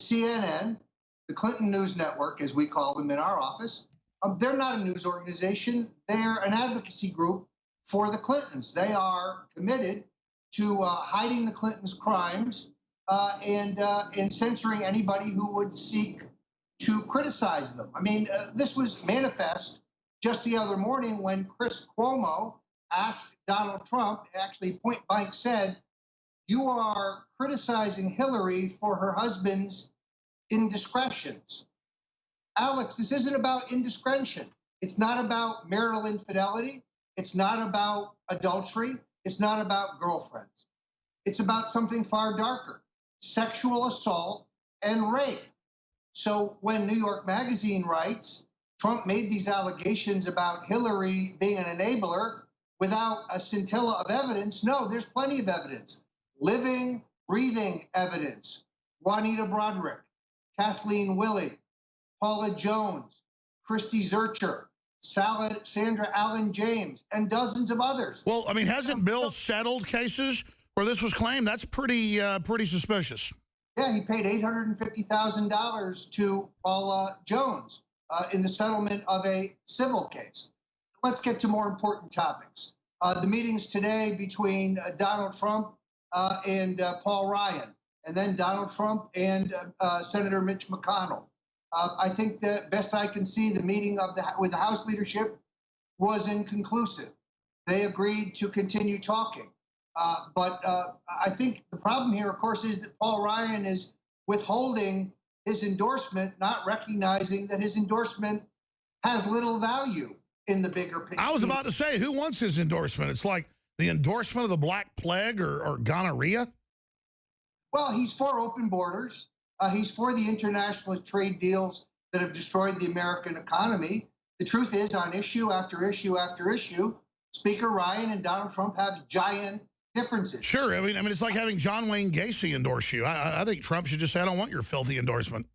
CNN, the Clinton News Network, as we call them in our office, they're not a news organization. They're an advocacy group for the Clintons. They are committed to hiding the Clintons' crimes and censoring anybody who would seek to criticize them. I mean, this was manifest just the other morning when Chris Cuomo asked Donald Trump, actually point blank said, "You are criticizing Hillary for her husband's indiscretions." Alex, this isn't about indiscretion. It's not about marital infidelity. It's not about adultery. It's not about girlfriends. It's about something far darker: sexual assault and rape. So when New York Magazine writes, Trump made these allegations about Hillary being an enabler without a scintilla of evidence, no, there's plenty of evidence. Living, breathing evidence. Juanita Broderick, Kathleen Willey, Paula Jones, Christy Zurcher, Sandra Allen James, and dozens of others. Well, I mean, hasn't Bill settled cases where this was claimed? That's pretty suspicious. Yeah, he paid $850,000 to Paula Jones in the settlement of a civil case. Let's get to more important topics. The meetings today between Donald Trump and Paul Ryan, and then Donald Trump and Senator Mitch McConnell. I think the best I can see, the meeting with the House leadership was inconclusive. They agreed to continue talking. But I think the problem here, of course, is that Paul Ryan is withholding his endorsement, not recognizing that his endorsement has little value in the bigger picture. I was about to say, who wants his endorsement? It's like the endorsement of the Black Plague or gonorrhea? Well, he's for open borders. He's for the international trade deals that have destroyed the American economy. The truth is, on issue after issue after issue, Speaker Ryan and Donald Trump have giant differences. Sure. I mean, it's like having John Wayne Gacy endorse you. I think Trump should just say, I don't want your filthy endorsement.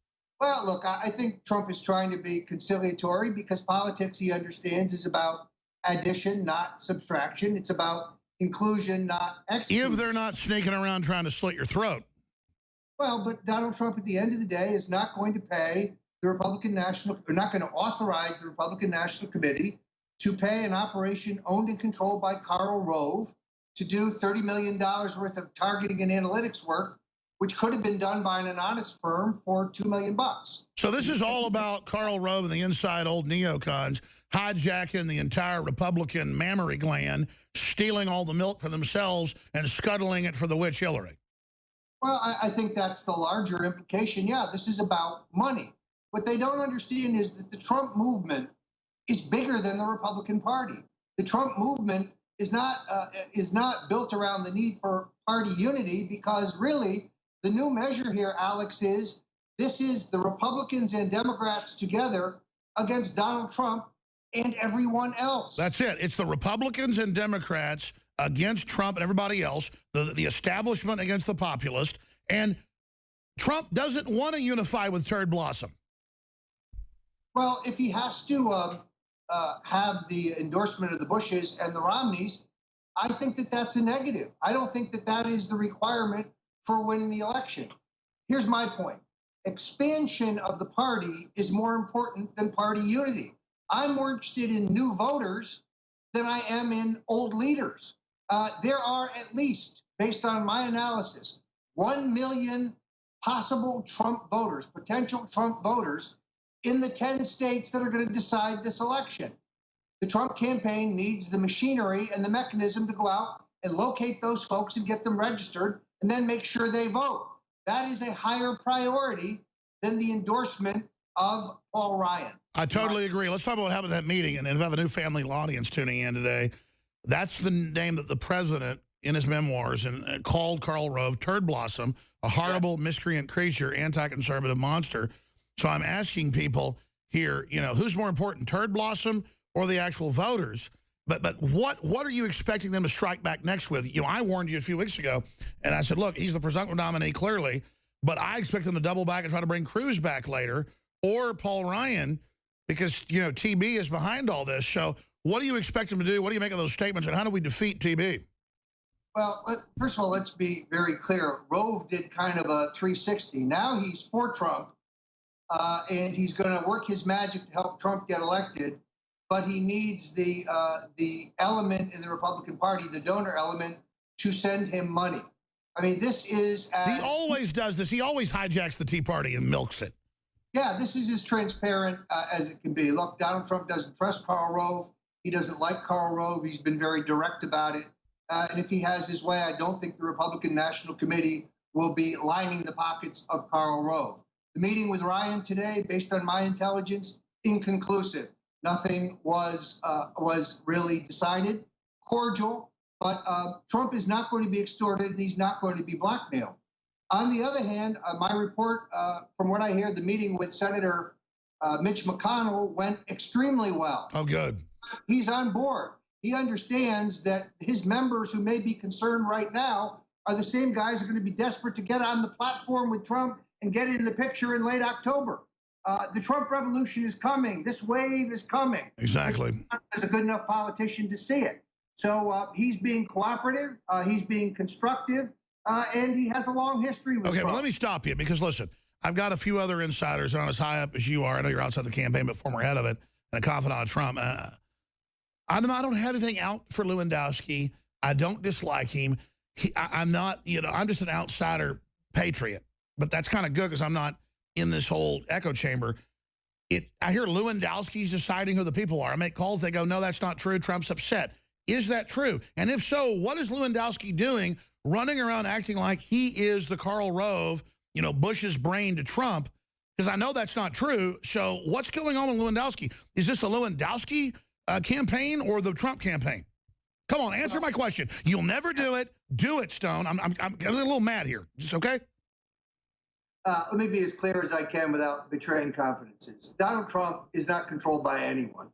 Well, look, I think Trump is trying to be conciliatory because politics, he understands, is about addition, not subtraction. It's about inclusion, not exclusion. If they're not sneaking around trying to slit your throat. Well, but Donald Trump, at the end of the day, is not going to pay the Republican National, or not going to authorize the Republican National Committee to pay an operation owned and controlled by Karl Rove to do $30 million worth of targeting and analytics work, which could have been done by an honest firm for $2 million. So this is all about Karl Rove and the inside old neocons hijacking the entire Republican mammary gland, stealing all the milk for themselves and scuttling it for the witch Hillary. Well, I think that's the larger implication. Yeah, this is about money. What they don't understand is that the Trump movement is bigger than the Republican Party. The Trump movement is not built around the need for party unity, because really the new measure here, Alex, is this is the Republicans and Democrats together against Donald Trump and everyone else. That's it. It's the Republicans and Democrats against Trump and everybody else, the establishment against the populist, and Trump doesn't want to unify with Turd Blossom. Well, if he has to have the endorsement of the Bushes and the Romneys, I think that that's a negative. I don't think that that is the requirement for winning the election. Here's my point. Expansion of the party is more important than party unity. I'm more interested in new voters than I am in old leaders. There are at least, based on my analysis, 1 million possible Trump voters, potential Trump voters, in the 10 states that are going to decide this election. The Trump campaign needs the machinery and the mechanism to go out and locate those folks and get them registered and then make sure they vote. That is a higher priority than the endorsement of Paul Ryan. I totally agree. Let's talk about what happened at that meeting. And if I have a new family audience tuning in today, that's the name that the president in his memoirs and called Karl Rove Turd Blossom, a horrible miscreant creature, anti-conservative monster. So I'm asking people here, you know, who's more important, Turd Blossom or the actual voters? But what are you expecting them to strike back next with? You know, I warned you a few weeks ago, and I said, look, he's the presumptive nominee clearly, but I expect them to double back and try to bring Cruz back later, or Paul Ryan, because, you know, TB is behind all this. So what do you expect them to do? What do you make of those statements, and how do we defeat TB? Well, first of all, let's be very clear. Rove did kind of a 360. Now he's for Trump, and he's going to work his magic to help Trump get elected. But he needs the element in the Republican Party, the donor element, to send him money. I mean, this is He always does this. He always hijacks the Tea Party and milks it. Yeah, this is as transparent as it can be. Look, Donald Trump doesn't trust Karl Rove. He doesn't like Karl Rove. He's been very direct about it. And if he has his way, I don't think the Republican National Committee will be lining the pockets of Karl Rove. The meeting with Ryan today, based on my intelligence, inconclusive. Nothing was really decided. Cordial, but Trump is not going to be extorted and he's not going to be blackmailed. On the other hand, my report, from what I hear, the meeting with Senator Mitch McConnell went extremely well. Oh, good. He's on board. He understands that his members who may be concerned right now are the same guys who are going to be desperate to get on the platform with Trump and get in the picture in late October. The Trump revolution is coming. This wave is coming. Exactly. As a good enough politician to see it. So he's being cooperative. He's being constructive. And he has a long history with Trump. Well, let me stop you because, listen, I've got a few other insiders not as high up as you are. I know you're outside the campaign, but former head of it and a confidant of Trump. I don't have anything out for Lewandowski. I don't dislike him. I'm not, I'm just an outsider patriot. But that's kind of good because I'm not in this whole echo chamber. I hear Lewandowski's deciding who the people are. I make calls. They go, no, that's not true. Trump's upset. Is that true? And if so, what is Lewandowski doing running around acting like he is the Karl Rove, Bush's brain to Trump? Because I know that's not true. So what's going on with Lewandowski? Is this the Lewandowski campaign or the Trump campaign? Come on, answer my question. You'll never do it. Do it, Stone. I'm getting a little mad here. Just okay? Let me be as clear as I can without betraying confidences. Donald Trump is not controlled by anyone.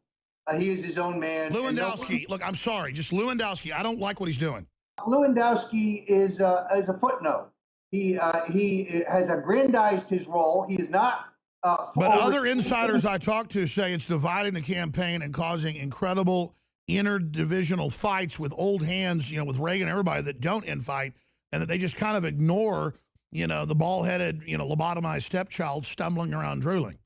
He is his own man. Lewandowski, look, I'm sorry. Just Lewandowski. I don't like what he's doing. Lewandowski is a footnote. He has aggrandized his role. He is not. But other insiders I talk to say it's dividing the campaign and causing incredible interdivisional fights with old hands, with Reagan and everybody that don't infight, and that they just kind of ignore, the bald-headed, lobotomized stepchild stumbling around drooling.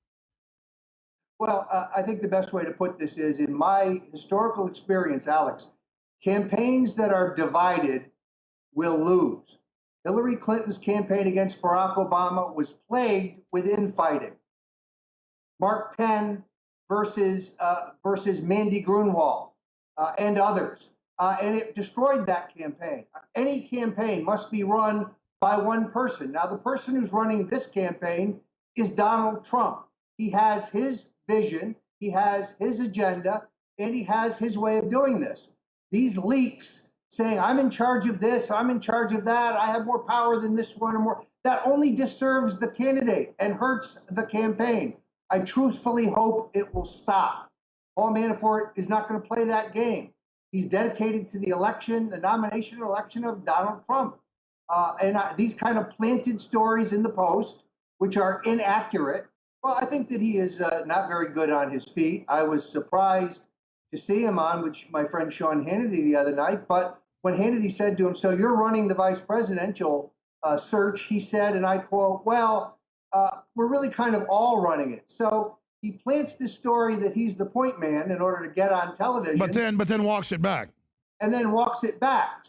Well, I think the best way to put this is, in my historical experience, Alex, campaigns that are divided will lose. Hillary Clinton's campaign against Barack Obama was plagued with infighting. Mark Penn versus Mandy Grunwald and others. And it destroyed that campaign. Any campaign must be run by one person. Now, the person who's running this campaign is Donald Trump. He has his vision, he has his agenda, and he has his way of doing this. These leaks saying, I'm in charge of this, I'm in charge of that, I have more power than this one or more, that only disturbs the candidate and hurts the campaign. I truthfully hope it will stop. Paul Manafort is not going to play that game. He's dedicated to the election, the nomination and election of Donald Trump. These kind of planted stories in the Post, which are inaccurate, well, I think that he is not very good on his feet. I was surprised to see him on with my friend Sean Hannity the other night. But when Hannity said to him, so you're running the vice presidential search, he said, and I quote, well, we're really kind of all running it. So he plants this story that he's the point man in order to get on television. But then walks it back. And then walks it back.